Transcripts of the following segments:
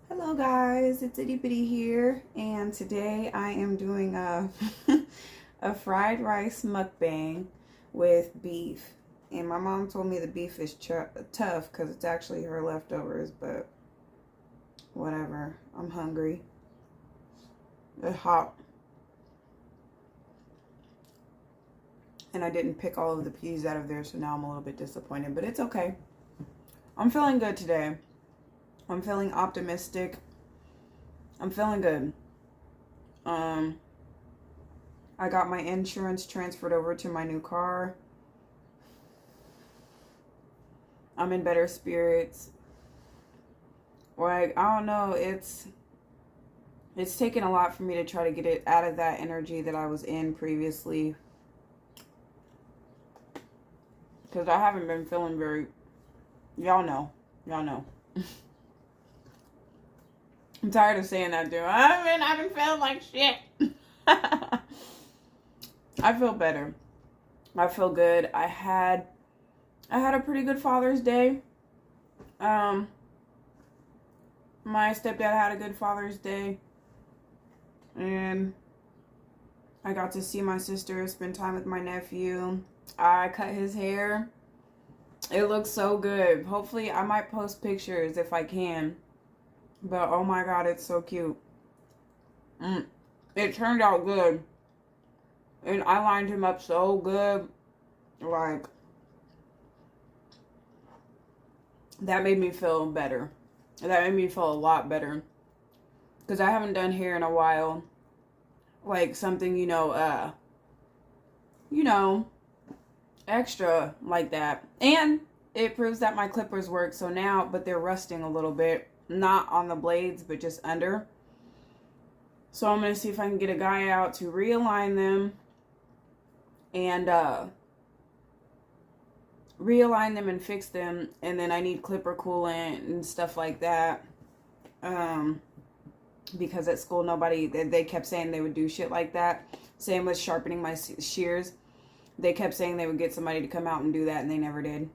Hello guys, it's Itty Bitty here, and today I am doing a a fried rice mukbang with beef. And my mom told me the beef is tough because it's actually her leftovers, but whatever. I'm hungry. It's hot, and I didn't pick all of the peas out of there, so now I'm a little bit disappointed, but it's okay. I'm feeling good today. I'm feeling optimistic. I'm feeling good. I got my insurance transferred over to my new car. I'm in better spirits. Like, I don't know, it's taken a lot for me to try to get it out of that energy that I was in previously. Because I haven't been feeling very, y'all know. I'm tired of saying that, dude. I've been feeling like shit. I feel better. I feel good. I had a pretty good Father's Day. My stepdad had a good Father's Day. And I got to see my sister, spend time with my nephew. I cut his hair. It looks so good. Hopefully, I might post pictures if I can. But, oh my God, it's so cute. It turned out good. And I lined him up so good. Like, that made me feel better. That made me feel a lot better. Because I haven't done hair in a while. Like, something, extra like that. And it proves that my clippers work. So now, but they're rusting a little bit. Not on the blades, but just under. So I'm going to see if I can get a guy out to realign them. And realign them and fix them. And then I need clipper coolant and stuff like that. Because at school they kept saying they would do shit like that. Same with sharpening my shears. They kept saying they would get somebody to come out and do that, and they never did.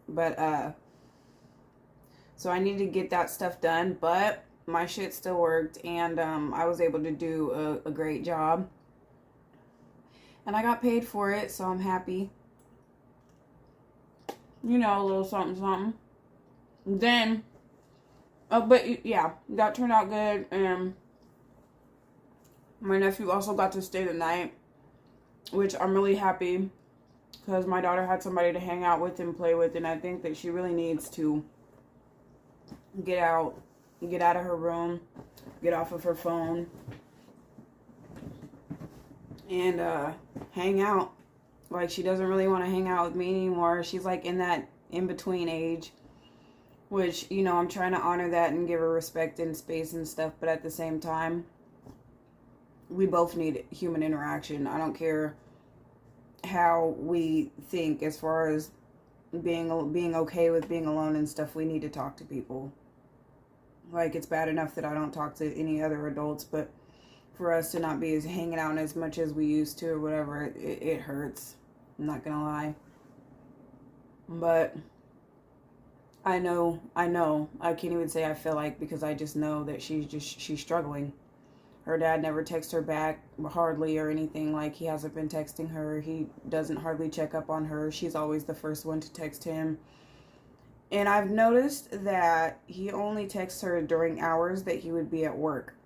But so I need to get that stuff done, but my shit still worked, and I was able to do a great job. And I got paid for it, so I'm happy. A little something, something. Then, but yeah, that turned out good, and my nephew also got to stay the night, which I'm really happy, because my daughter had somebody to hang out with and play with, and I think that she really needs to get out of her room, get off of her phone, and hang out. Like, she doesn't really want to hang out with me anymore. She's like in that in-between age, which, I'm trying to honor that and give her respect and space and stuff, but at the same time, we both need human interaction. I don't care how we think as far as being okay with being alone and stuff. We need to talk to people. Like, it's bad enough that I don't talk to any other adults, but for us to not be as hanging out as much as we used to or whatever, it hurts. I'm not gonna lie. But I know, I can't even say I feel like, because I just know that she's struggling. Her dad never texts her back hardly or anything. Like, he hasn't been texting her. He doesn't hardly check up on her. She's always the first one to text him. And I've noticed that he only texts her during hours that he would be at work.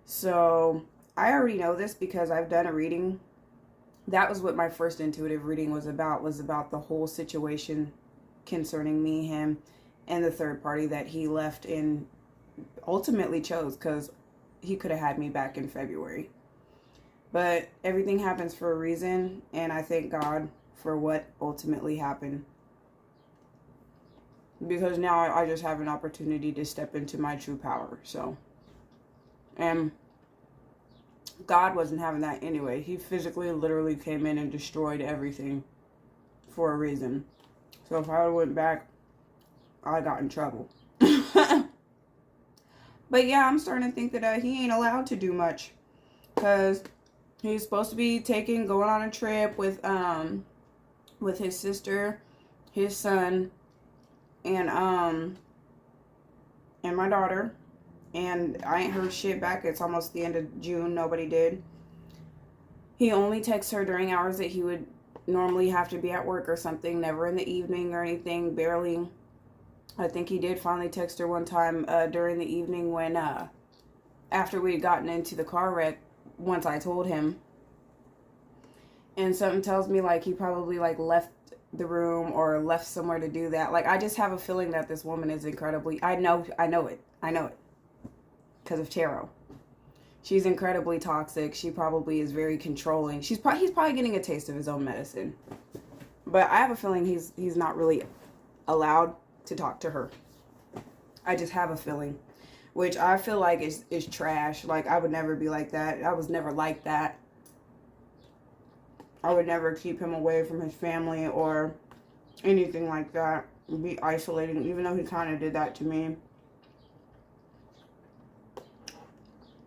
So I already know this because I've done a reading. That was what my first intuitive reading was about the whole situation concerning me, him, and the third party that he left and ultimately chose, because he could have had me back in February. But everything happens for a reason, and I thank God for what ultimately happened. Because now I just have an opportunity to step into my true power. So, and God wasn't having that anyway. He physically, literally came in and destroyed everything for a reason. So if I would have went back, I got in trouble. But yeah, I'm starting to think that he ain't allowed to do much, because he's supposed to be going on a trip with his sister, his son, and and my daughter. And I ain't heard shit back. It's almost the end of June. Nobody did. He only texts her during hours that he would normally have to be at work or something. Never in the evening or anything. Barely. I think he did finally text her one time during the evening when, after we had gotten into the car wreck, once I told him. And something tells me, like, he probably, like, left the room or left somewhere to do that. Like, I just have a feeling that this woman is incredibly... I know it. Because of tarot. She's incredibly toxic. She probably is very controlling. He's probably getting a taste of his own medicine. But I have a feeling he's not really allowed to talk to her. I just have a feeling. Which I feel like is trash. Like, I would never be like that. I was never like that. I would never keep him away from his family or anything like that. Be isolating, even though he kind of did that to me.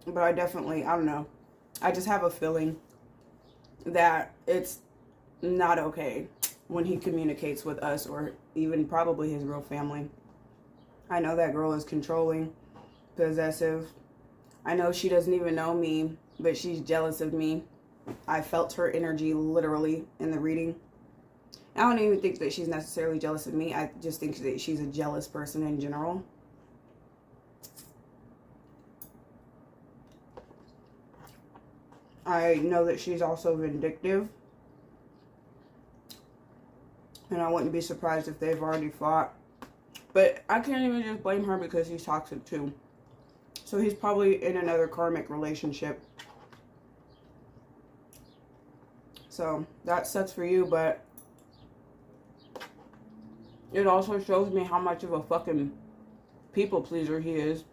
But I don't know. I just have a feeling that it's not okay when he communicates with us or even probably his real family. I know that girl is controlling, possessive. I know she doesn't even know me, but she's jealous of me. I felt her energy literally in the reading. I don't even think that she's necessarily jealous of me. I just think that she's a jealous person in general. I know that she's also vindictive. And I wouldn't be surprised if they've already fought. But I can't even just blame her because he's toxic too. So he's probably in another karmic relationship. So that sucks for you, but it also shows me how much of a fucking people pleaser he is.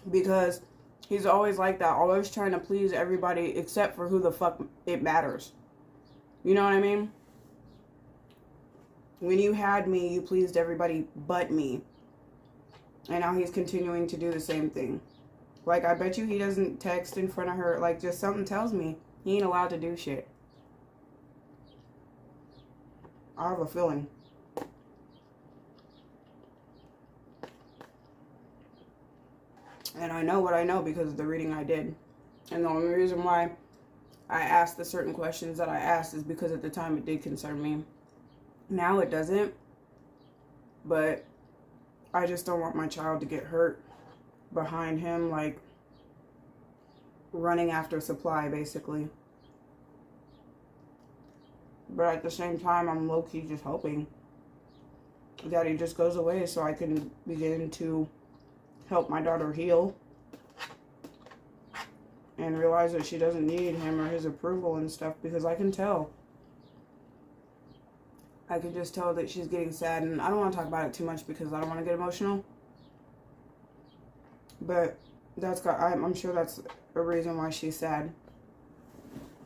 Because he's always like that, always trying to please everybody except for who the fuck it matters. You know what I mean? When you had me, you pleased everybody but me. And now he's continuing to do the same thing. Like, I bet you he doesn't text in front of her. Like, just something tells me he ain't allowed to do shit. I have a feeling. And I know what I know because of the reading I did. And the only reason why I asked the certain questions that I asked is because at the time it did concern me. Now it doesn't. But I just don't want my child to get hurt behind him, like running after supply, basically. But at the same time, I'm low-key just hoping that he just goes away so I can begin to help my daughter heal and realize that she doesn't need him or his approval and stuff, because I can tell. I can just tell that she's getting sad, and I don't want to talk about it too much because I don't want to get emotional. But I'm sure that's a reason why she's sad,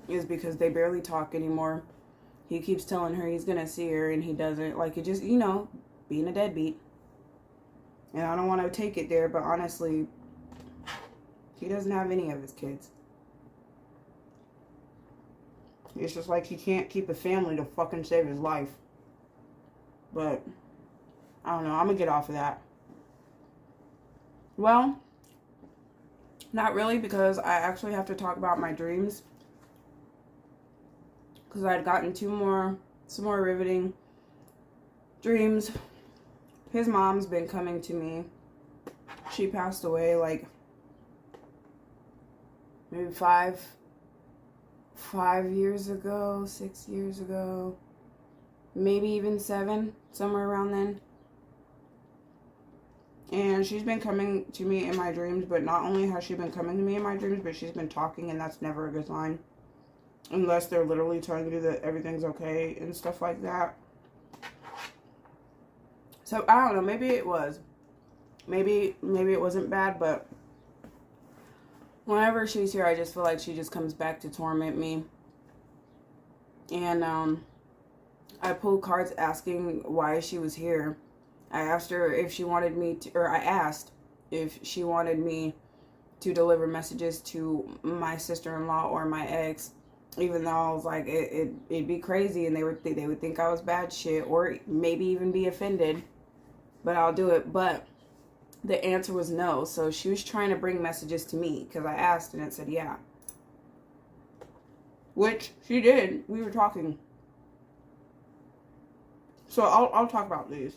is because they barely talk anymore. He keeps telling her he's going to see her, and he doesn't. Like, it just, you know, being a deadbeat. And I don't want to take it there, but honestly, he doesn't have any of his kids. It's just like he can't keep a family to fucking save his life. But, I don't know. I'm going to get off of that. Well, not really, because I actually have to talk about my dreams. Because I had gotten some more riveting dreams. His mom's been coming to me. She passed away like maybe 5 years ago, 6 years ago, maybe even 7, somewhere around then. And she's been coming to me in my dreams, but not only has she been coming to me in my dreams, but she's been talking, and that's never a good sign. Unless they're literally telling you that everything's okay and stuff like that. So, I don't know, maybe it was. Maybe it wasn't bad, but whenever she's here, I just feel like she just comes back to torment me. And, I pulled cards asking why she was here. I asked her if she wanted me to, or I asked if she wanted me to deliver messages to my sister-in-law or my ex, even though I was like, it'd be crazy, and they would think I was bad shit, or maybe even be offended, but I'll do it. But the answer was no. So she was trying to bring messages to me because I asked and it said yeah. Which she did. We were talking. So I'll talk about these.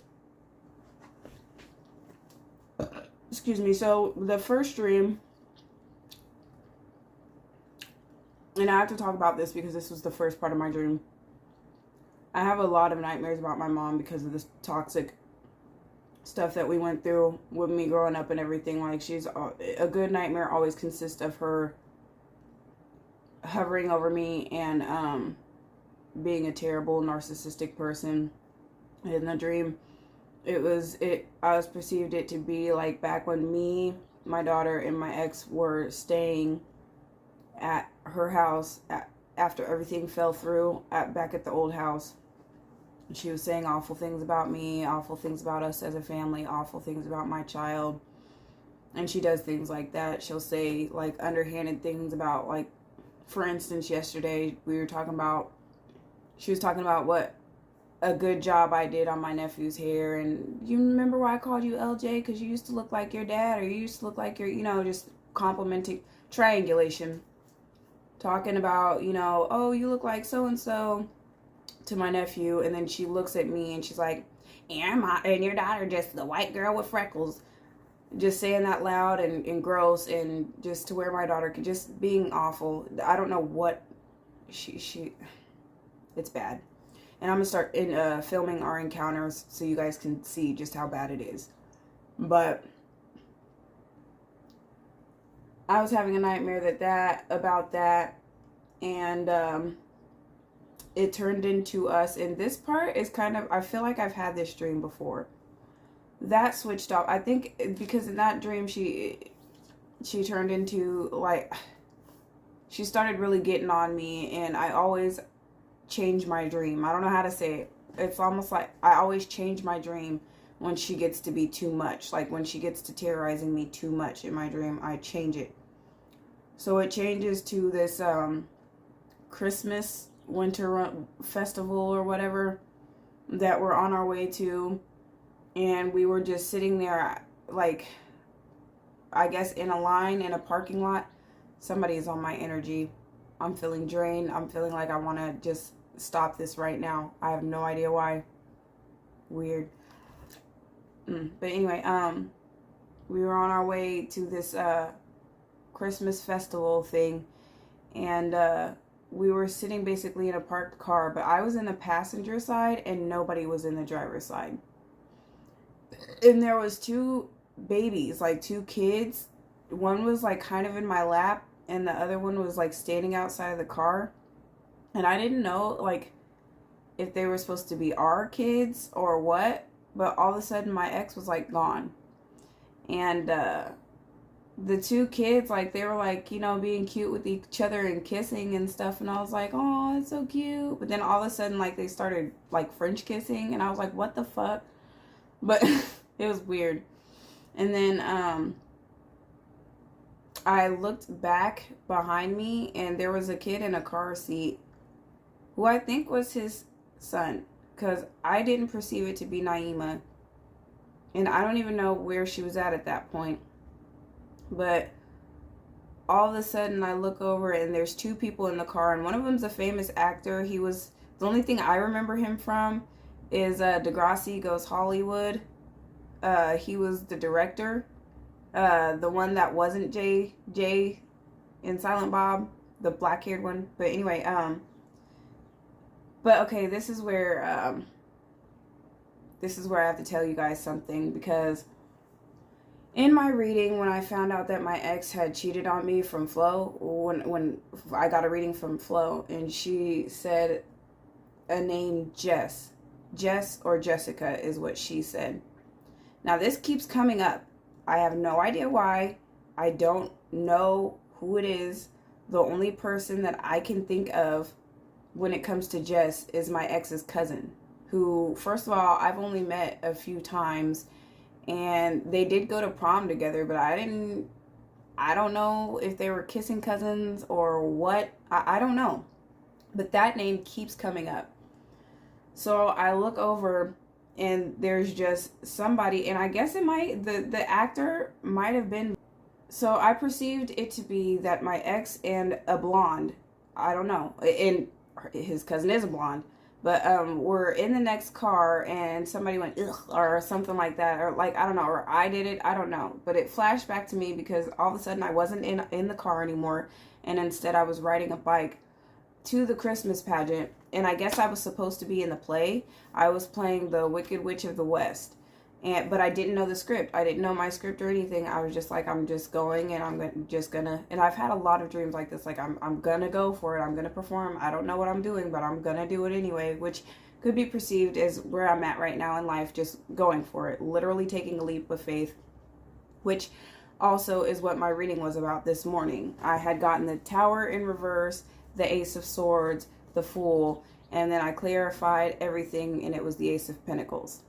Excuse me. So the first dream, and I have to talk about this because this was the first part of my dream. I have a lot of nightmares about my mom because of this toxic stuff that we went through with me growing up and everything. Like, she's a good nightmare always consists of her hovering over me and being a terrible narcissistic person. In the dream, I was perceived it to be like back when me, my daughter, and my ex were staying at her house after everything fell through back at the old house. She was saying awful things about me, awful things about us as a family, awful things about my child. And she does things like that. She'll say, like, underhanded things about, like, for instance, yesterday she was talking about what a good job I did on my nephew's hair. And you remember why I called you LJ? Because you used to look like your dad, or you used to look like your, just complimenting, triangulation. Talking about, oh, you look like so-and-so to my nephew. And then she looks at me and she's like, and your daughter just the white girl with freckles. Just saying that loud and gross, and just to where my daughter could just being awful. I don't know what she it's bad. And I'm gonna start filming our encounters so you guys can see just how bad it is. But I was having a nightmare about that, and it turned into us. And this part is kind of, I feel like I've had this dream before. That switched off. I think because in that dream she turned into, like, she started really getting on me, and I always change my dream. I don't know how to say it. It's almost like I always change my dream when she gets to be too much. Like, when she gets to terrorizing me too much in my dream, I change it. So it changes to this Christmas winter festival or whatever that we're on our way to. And we were just sitting there, like, I guess in a line in a parking lot. Somebody's on my energy. I'm feeling drained. I'm feeling like I want to just stop this right now. I have no idea why. Weird. But anyway, we were on our way to this Christmas festival thing, and we were sitting basically in a parked car, but I was in the passenger side and nobody was in the driver's side. And there was two babies, like two kids. One was like kind of in my lap, and the other one was like standing outside of the car. And I didn't know, like, if they were supposed to be our kids or what. But all of a sudden my ex was like gone. And the two kids, like, they were like, being cute with each other and kissing and stuff. And I was like, oh, that's so cute. But then all of a sudden, like, they started like French kissing. And I was like, what the fuck? But it was weird. And then I looked back behind me, and there was a kid in a car seat who I think was his son, because I didn't perceive it to be Naima. And I don't even know where she was at that point. But all of a sudden I look over, and there's two people in the car, and one of them's a famous actor. He was, the only thing I remember him from is Degrassi Goes Hollywood. He was the director. The one that wasn't Jay in Silent Bob, the black-haired one. But anyway, but okay, this is where I have to tell you guys something, because in my reading, when I found out that my ex had cheated on me from Flo, when I got a reading from Flo, and she said a name Jess or Jessica is what she said. Now this keeps coming up. I have no idea why. I don't know who it is. The only person that I can think of when it comes to Jess is my ex's cousin, who, first of all, I've only met a few times, and they did go to prom together, but I don't know if they were kissing cousins or what. I don't know. But that name keeps coming up. So I look over, and there's just somebody, and I guess the actor might have been. So I perceived it to be that my ex and a blonde, I don't know, and his cousin is a blonde, but we're in the next car and somebody went ugh or something like that, or like I don't know, or I did it, I don't know, but it flashed back to me because all of a sudden I wasn't in the car anymore, and instead I was riding a bike to the Christmas pageant, and I guess I was supposed to be in the play. I was playing the Wicked Witch of the West. But I didn't know the script. I didn't know my script or anything. I was just like, I'm just going, and just gonna. And I've had a lot of dreams like this. Like I'm gonna go for it. I'm gonna perform. I don't know what I'm doing, but I'm gonna do it anyway. Which could be perceived as where I'm at right now in life, just going for it, literally taking a leap of faith. Which also is what my reading was about this morning. I had gotten the Tower in reverse, the Ace of Swords, the Fool, and then I clarified everything, and it was the Ace of Pentacles.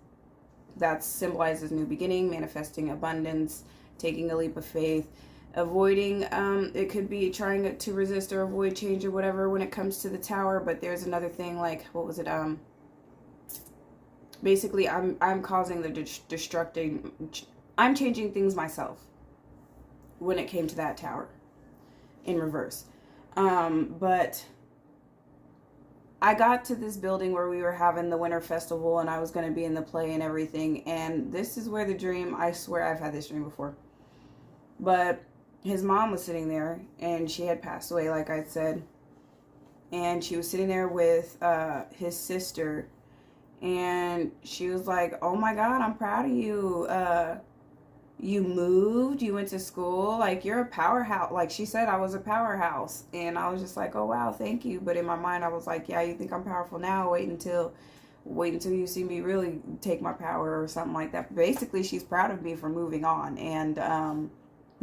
That symbolizes new beginning, manifesting abundance, taking a leap of faith, avoiding, it could be trying to resist or avoid change or whatever when it comes to the Tower. But there's another thing, like, what was it? Basically, I'm causing the destructing, I'm changing things myself when it came to that Tower in reverse. But I got to this building where we were having the winter festival and I was going to be in the play and everything. And this is where the dream, I swear I've had this dream before. But his mom was sitting there and she had passed away, like I said. And she was sitting there with his sister. And she was like, oh my God, I'm proud of you. You moved, you went to school, like you're a powerhouse. Like she said, I was a powerhouse. And I was just like, oh wow, thank you. But in my mind I was like, yeah, you think I'm powerful now? Wait until you see me really take my power or something like that. Basically, she's proud of me for moving on and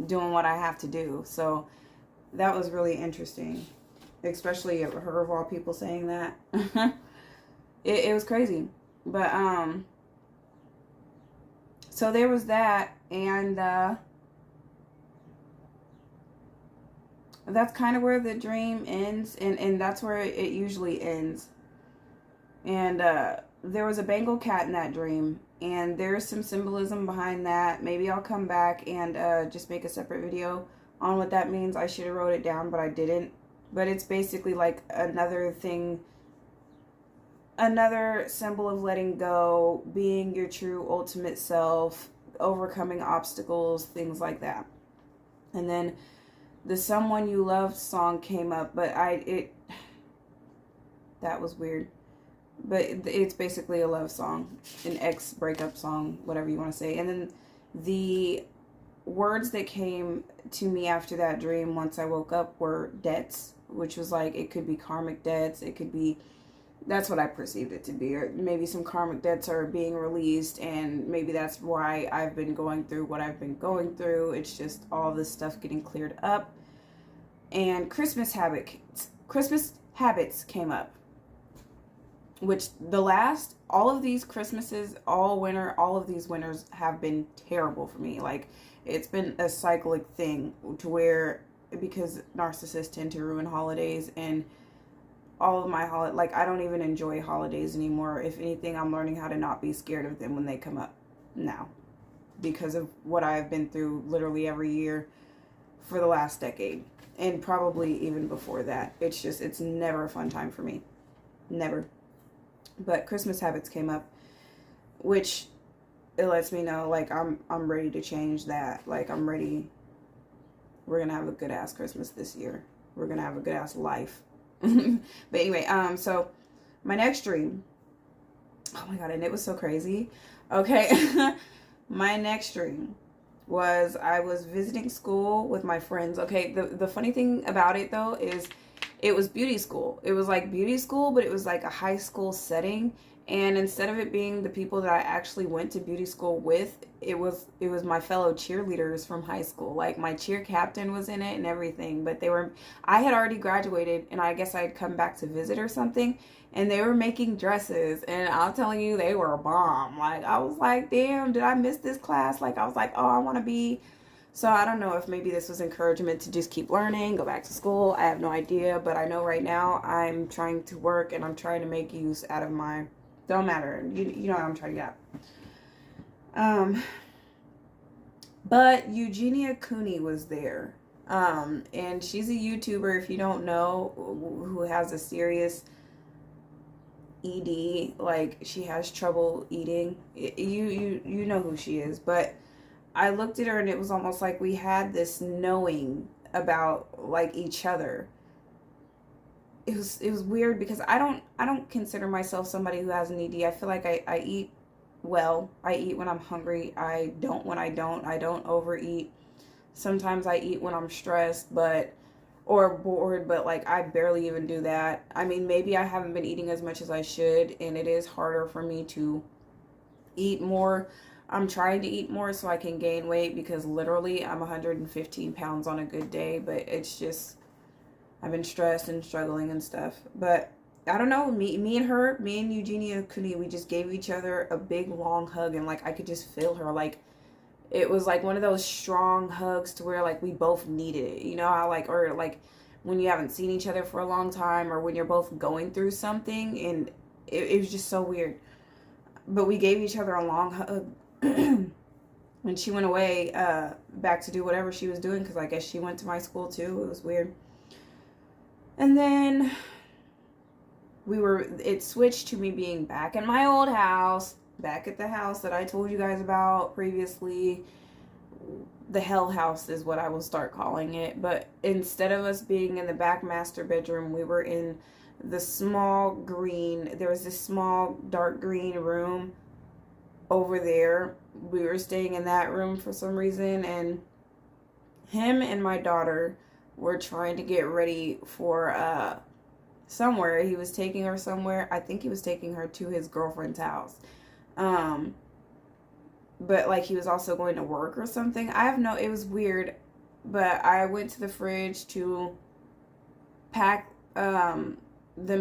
doing what I have to do. So that was really interesting, especially her of all people saying that. It was crazy. But so there was that, and that's kind of where the dream ends, and that's where it usually ends. And there was a Bengal cat in that dream, and there's some symbolism behind that. Maybe I'll come back and just make a separate video on what that means. I should have wrote it down, but I didn't. But it's basically like another thing, another symbol of letting go, being your true ultimate self, overcoming obstacles, things like that. And then the Someone You Loved song came up, but that was weird. But it's basically a love song, an ex breakup song, whatever you want to say. And then the words that came to me after that dream once I woke up were debts, which was like, it could be karmic debts, it could be, that's what I perceived it to be, or maybe some karmic debts are being released, and maybe that's why I've been going through what I've been going through. It's just all this stuff getting cleared up. And Christmas habits came up, which all of these Christmases, all of these winters have been terrible for me. Like, it's been a cyclic thing to where, because narcissists tend to ruin holidays, and all of my like, I don't even enjoy holidays anymore. If anything, I'm learning how to not be scared of them when they come up now, because of what I've been through literally every year for the last decade, and probably even before that. It's never a fun time for me. Never. But Christmas habits came up, which it lets me know, like, I'm ready to change that. Like, I'm ready. We're gonna have a good ass Christmas this year. We're gonna have a good ass life. But anyway, so my next dream, oh my God, and it was so crazy. Okay. My next dream was I was visiting school with my friends. Okay, the funny thing about it though is it was beauty school. It was like beauty school, but it was like a high school setting. And instead of it being the people that I actually went to beauty school with, it was my fellow cheerleaders from high school. Like, my cheer captain was in it and everything. But I had already graduated, and I guess I had come back to visit or something. And they were making dresses, and I'm telling you, they were a bomb. Like, I was like, damn, did I miss this class? Like, I was like, oh, I want to be. So I don't know if maybe this was encouragement to just keep learning, go back to school. I have no idea. But I know right now I'm trying to work, and I'm trying to make use out of my Don't matter. You know what I'm trying to get at. But Eugenia Cooney was there. And she's a YouTuber, if you don't know, who has a serious ED. Like, she has trouble eating. You know who she is. But I looked at her and it was almost like we had this knowing about, like, each other. It was weird because I don't consider myself somebody who has an ED. I feel like I eat well. I eat when I'm hungry. I don't when I don't. I don't overeat. Sometimes I eat when I'm stressed, or bored, but like I barely even do that. I mean, maybe I haven't been eating as much as I should, and it is harder for me to eat more. I'm trying to eat more so I can gain weight because literally I'm 115 pounds on a good day, but it's just I've been stressed and struggling and stuff. But I don't know, me and Eugenia Cooney, we just gave each other a big long hug, and like I could just feel her. Like, it was like one of those strong hugs to where like we both needed it. You know how like, or like when you haven't seen each other for a long time, or when you're both going through something, and it was just so weird. But we gave each other a long hug. When she went away back to do whatever she was doing, because I guess she went to my school too. It was weird. And then it switched to me being back in my old house, back at the house that I told you guys about previously. The hell house is what I will start calling it. But instead of us being in the back master bedroom, we were in the small green. There was this small dark green room over there. We were staying in that room for some reason, and him and my daughter were trying to get ready for somewhere. He was taking her somewhere. I think he was taking her to his girlfriend's house. But like he was also going to work or something. It was weird. But I went to the fridge to pack them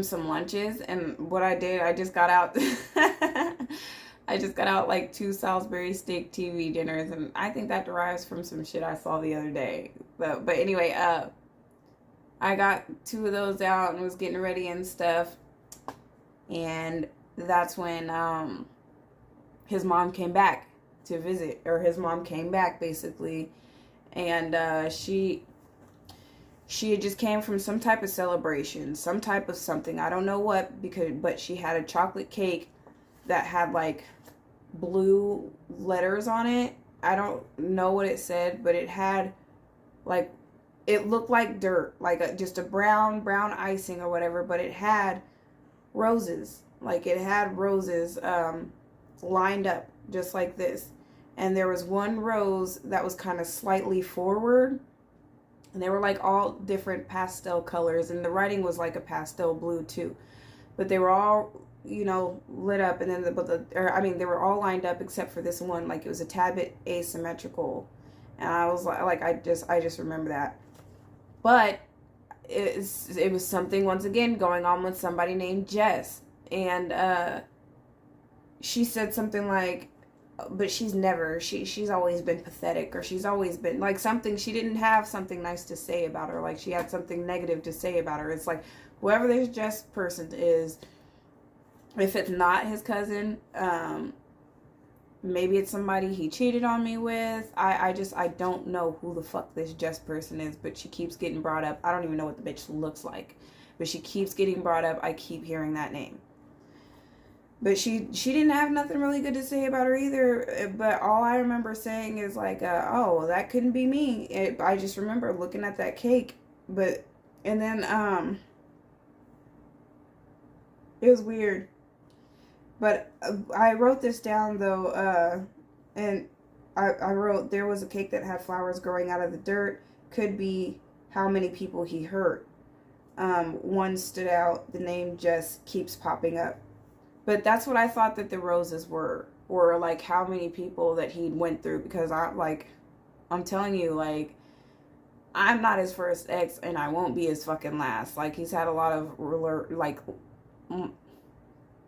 some lunches, and what I did, I just got out like 2 Salisbury steak TV dinners, and I think that derives from some shit I saw the other day. But anyway, I got 2 of those out and was getting ready and stuff. And that's when his mom came back to visit, or his mom came back basically, and she had just came from some type of celebration, some type of something, I don't know what, but she had a chocolate cake that had like blue letters on it. I don't know what it said, but it had like, it looked like dirt, like just a brown icing or whatever, but it had roses. Like, it had roses lined up just like this. And there was one rose that was kind of slightly forward, and they were like all different pastel colors, and the writing was like a pastel blue too. But they were all, lit up, and then they were all lined up except for this one. Like, it was a tad bit asymmetrical. And I was like I just remember that. But it was something, once again, going on with somebody named Jess. And she said something like, but she's always been pathetic, or she's always been like something. She didn't have something nice to say about her. Like, she had something negative to say about her. It's like, whoever this Jess person is, if it's not his cousin, maybe it's somebody he cheated on me with. I don't know who the fuck this Jess person is, but she keeps getting brought up. I don't even know what the bitch looks like, but she keeps getting brought up. I keep hearing that name. But she didn't have nothing really good to say about her either. But all I remember saying is like, oh, that couldn't be me. I just remember looking at that cake. And then it was weird. But I wrote this down though, and I wrote, there was a cake that had flowers growing out of the dirt. Could be how many people he hurt. One stood out. The name just keeps popping up. But that's what I thought that the roses were, or like how many people that he went through, because I'm telling you, like, I'm not his first ex, and I won't be his fucking last. Like, he's had a lot of, like,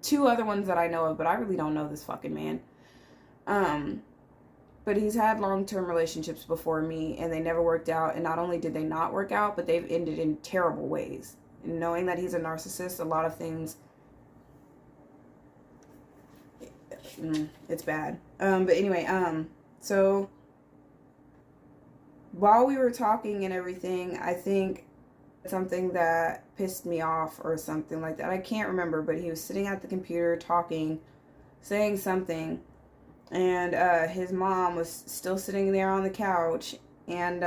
2 other ones that I know of, but I really don't know this fucking man. But he's had long-term relationships before me, and they never worked out. And not only did they not work out, but they've ended in terrible ways. And knowing that he's a narcissist, a lot of things it's bad. But anyway, so while we were talking and everything, I think something that pissed me off or something like that. I can't remember, but he was sitting at the computer talking, saying something, and his mom was still sitting there on the couch, and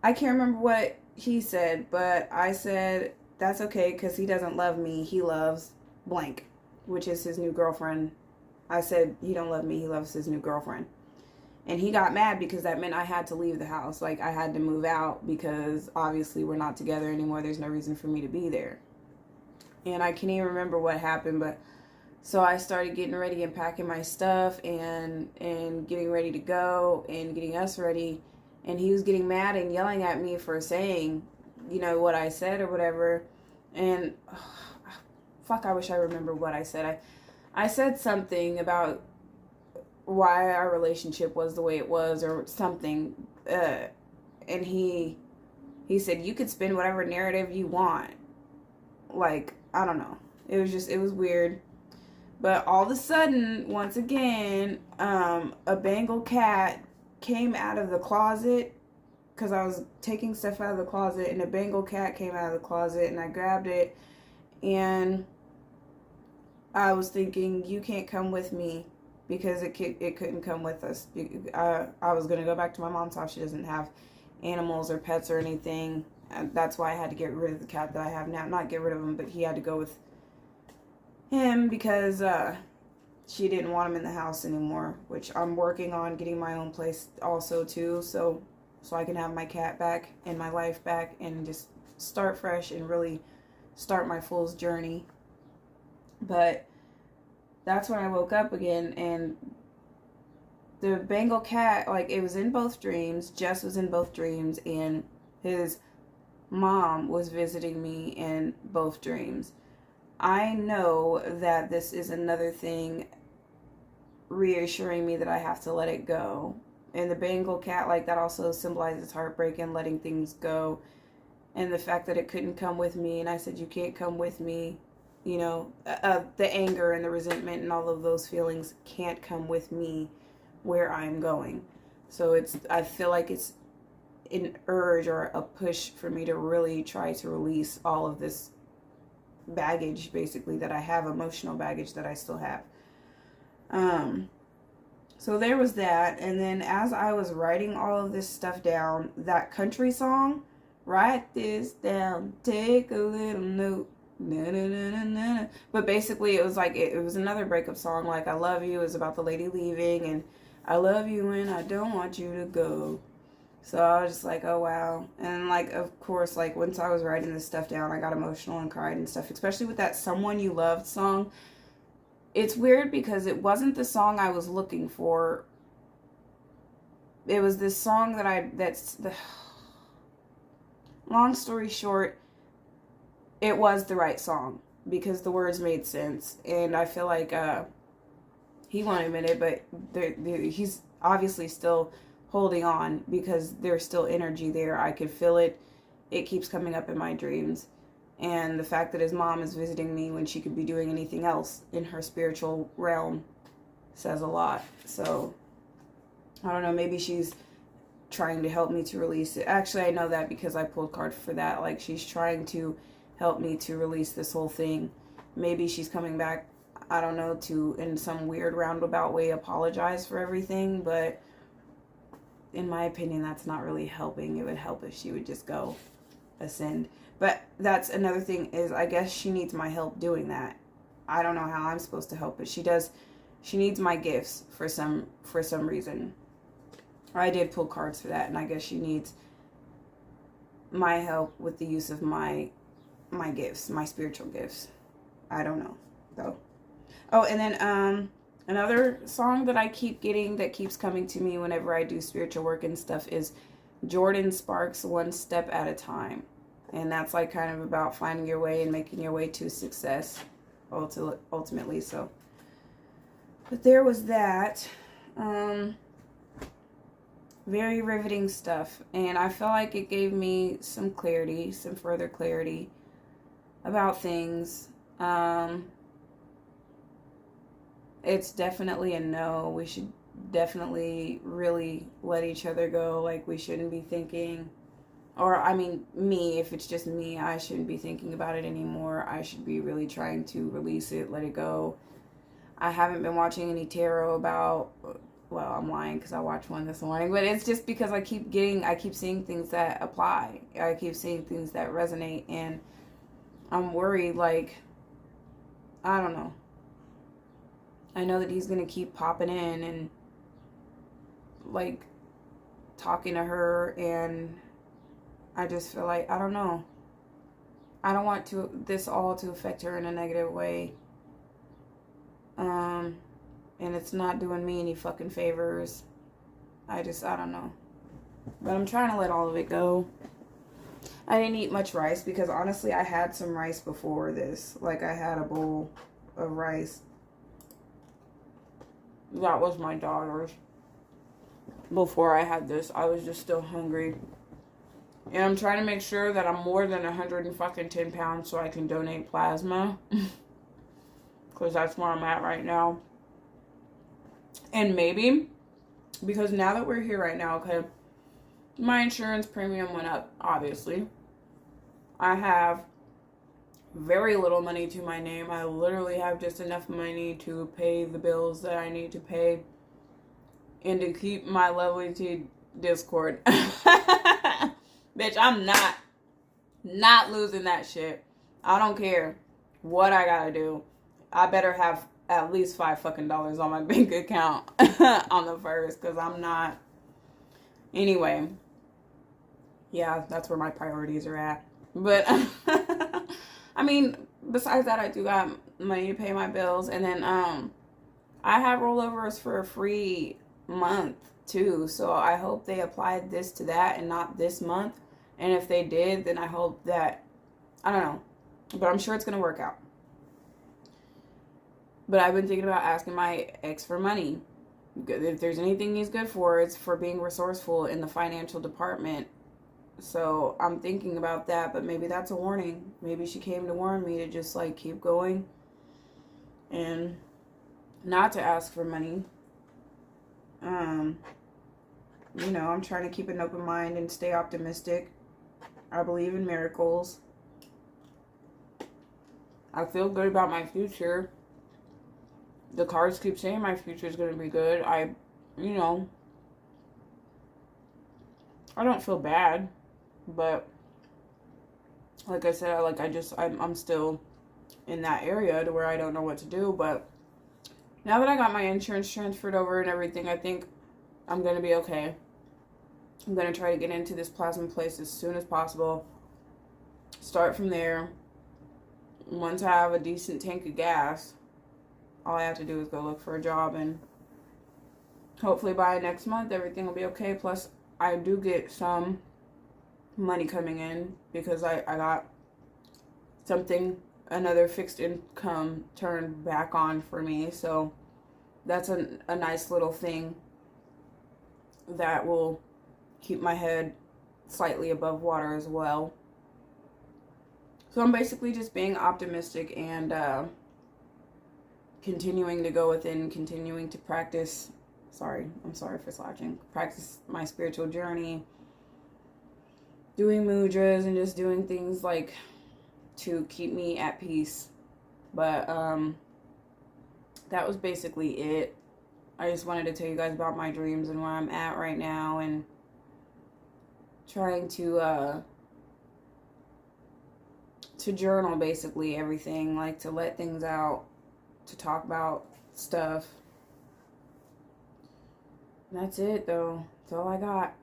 I can't remember what he said, but I said, that's okay, because he doesn't love me, he loves blank, which is his new girlfriend. I said, he don't love me, he loves his new girlfriend. And he got mad because that meant I had to leave the house. Like, I had to move out because obviously we're not together anymore. There's no reason for me to be there. And I can't even remember what happened, but so I started getting ready and packing my stuff and getting ready to go and getting us ready. And he was getting mad and yelling at me for saying, you know, what I said or whatever. And fuck, I wish I remember what I said. I said something about why our relationship was the way it was or something, and he said, you could spin whatever narrative you want. Like, I don't know, it was weird. But all of a sudden, once again, a Bengal cat came out of the closet, because I was taking stuff out of the closet, and a Bengal cat came out of the closet, and I grabbed it, and I was thinking, you can't come with me, because it couldn't come with us. I was going to go back to my mom's house. She doesn't have animals or pets or anything. And that's why I had to get rid of the cat that I have now. Not get rid of him, but he had to go with him because she didn't want him in the house anymore, which I'm working on getting my own place also too, so I can have my cat back and my life back and just start fresh and really start my fool's journey. But that's when I woke up again, and the Bengal cat, like, it was in both dreams. Jess was in both dreams, and his mom was visiting me in both dreams. I know that this is another thing reassuring me that I have to let it go. And the Bengal cat, like, that also symbolizes heartbreak and letting things go. And the fact that it couldn't come with me, and I said, you can't come with me. You know, the anger and the resentment and all of those feelings can't come with me where I'm going. So I feel like it's an urge or a push for me to really try to release all of this baggage, basically, that I have, emotional baggage that I still have. So there was that. And then as I was writing all of this stuff down, that country song, write this down, take a little note. Na, na, na, na, na. But basically it was like it was another breakup song, like I love you is about the lady leaving, and I love you and I don't want you to go. So I was just like, oh wow. And like, of course, like once I was writing this stuff down, I got emotional and cried and stuff, especially with that Someone You Loved song. It's weird because it wasn't the song I was looking for. It was this song long story short, it was the right song because the words made sense. And I feel like he won't admit it, but he's obviously still holding on because there's still energy there. I could feel it. It keeps coming up in my dreams. And the fact that his mom is visiting me when she could be doing anything else in her spiritual realm says a lot. So, I don't know, maybe she's trying to help me to release it. Actually, I know that because I pulled cards for that. Like, she's trying to help me to release this whole thing. Maybe she's coming back, I don't know, to, in some weird roundabout way, apologize for everything. But in my opinion, that's not really helping. It would help if she would just go ascend. But that's another thing, is I guess she needs my help doing that. I don't know how I'm supposed to help, but she does. She needs my gifts for some reason. I did pull cards for that, and I guess she needs my help with the use of my gifts, my spiritual gifts. I don't know, though. Oh, and then another song that I keep getting, that keeps coming to me whenever I do spiritual work and stuff, is Jordan Sparks' One Step at a Time. And that's like kind of about finding your way and making your way to success, ultimately. So, but there was that. Very riveting stuff. And I feel like it gave me some clarity, some further clarity about things. it's definitely a no. We should definitely really let each other go. Like, we shouldn't be thinking, or I mean, me, if it's just me, I shouldn't be thinking about it anymore. I should be really trying to release it, let it go. I haven't been watching any tarot about, well, I'm lying because I watched one this morning, but it's just because I keep seeing things that apply. I keep seeing things that resonate, and I'm worried, like, I don't know. I know that he's going to keep popping in and, like, talking to her, and I just feel like, I don't know. I don't want this all to affect her in a negative way. And it's not doing me any fucking favors. I don't know. But I'm trying to let all of it go. I didn't eat much rice because honestly, I had some rice before this. Like, I had a bowl of rice. That was my daughter's. Before I had this, I was just still hungry. And I'm trying to make sure that I'm more than 110 pounds so I can donate plasma. Because that's where I'm at right now. And maybe, because now that we're here right now, okay, my insurance premium went up, obviously. I have very little money to my name. I literally have just enough money to pay the bills that I need to pay and to keep my lovely T Discord. Bitch, I'm not losing that shit. I don't care what I gotta do. I better have at least $5 on my bank account on the first, because I'm not. Anyway, yeah, that's where my priorities are at. But I mean, besides that, I do got money to pay my bills, and then I have rollovers for a free month too. So I hope they applied this to that and not this month. And if they did, then I hope that, I don't know, but I'm sure it's gonna work out. But I've been thinking about asking my ex for money. If there's anything he's good for, it's for being resourceful in the financial department. So I'm thinking about that, but maybe that's a warning. Maybe she came to warn me to just, like, keep going and not to ask for money. You know, I'm trying to keep an open mind and stay optimistic. I believe in miracles. I feel good about my future. The cards keep saying my future is going to be good. You know, I don't feel bad, but like I said, I'm still in that area to where I don't know what to do. But now that I got my insurance transferred over and everything, I think I'm going to be okay. I'm going to try to get into this plasma place as soon as possible. Start from there. Once I have a decent tank of gas, all I have to do is go look for a job, and hopefully by next month everything will be okay. Plus, I do get some money coming in because I got another fixed income turned back on for me. So that's a nice little thing that will keep my head slightly above water as well. So I'm basically just being optimistic and continuing to go within, continuing to practice. I'm sorry for slouching. Practice my spiritual journey, doing mudras and just doing things like to keep me at peace. But that was basically it. I just wanted to tell you guys about my dreams and where I'm at right now, and trying to journal basically everything, like to let things out, to talk about stuff. And that's it, though. That's all I got.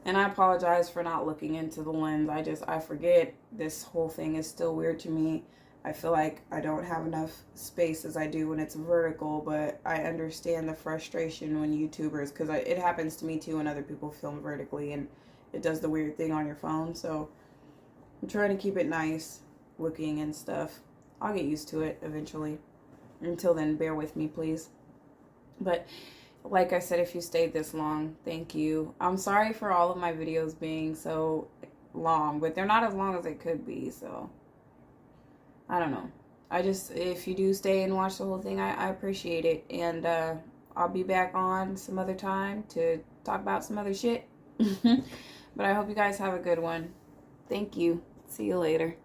And I apologize for not looking into the lens. I forget. This whole thing is still weird to me. I feel like I don't have enough space as I do when it's vertical, but I understand the frustration when YouTubers, because it happens to me too when other people film vertically and it does the weird thing on your phone. So I'm trying to keep it nice looking and stuff. I'll get used to it eventually. Until then, bear with me, please. But like I said, if you stayed this long, thank you. I'm sorry for all of my videos being so long, but they're not as long as they could be, so I don't know. if you do stay and watch the whole thing, I appreciate it. And I'll be back on some other time to talk about some other shit. But I hope you guys have a good one. Thank you. See you later.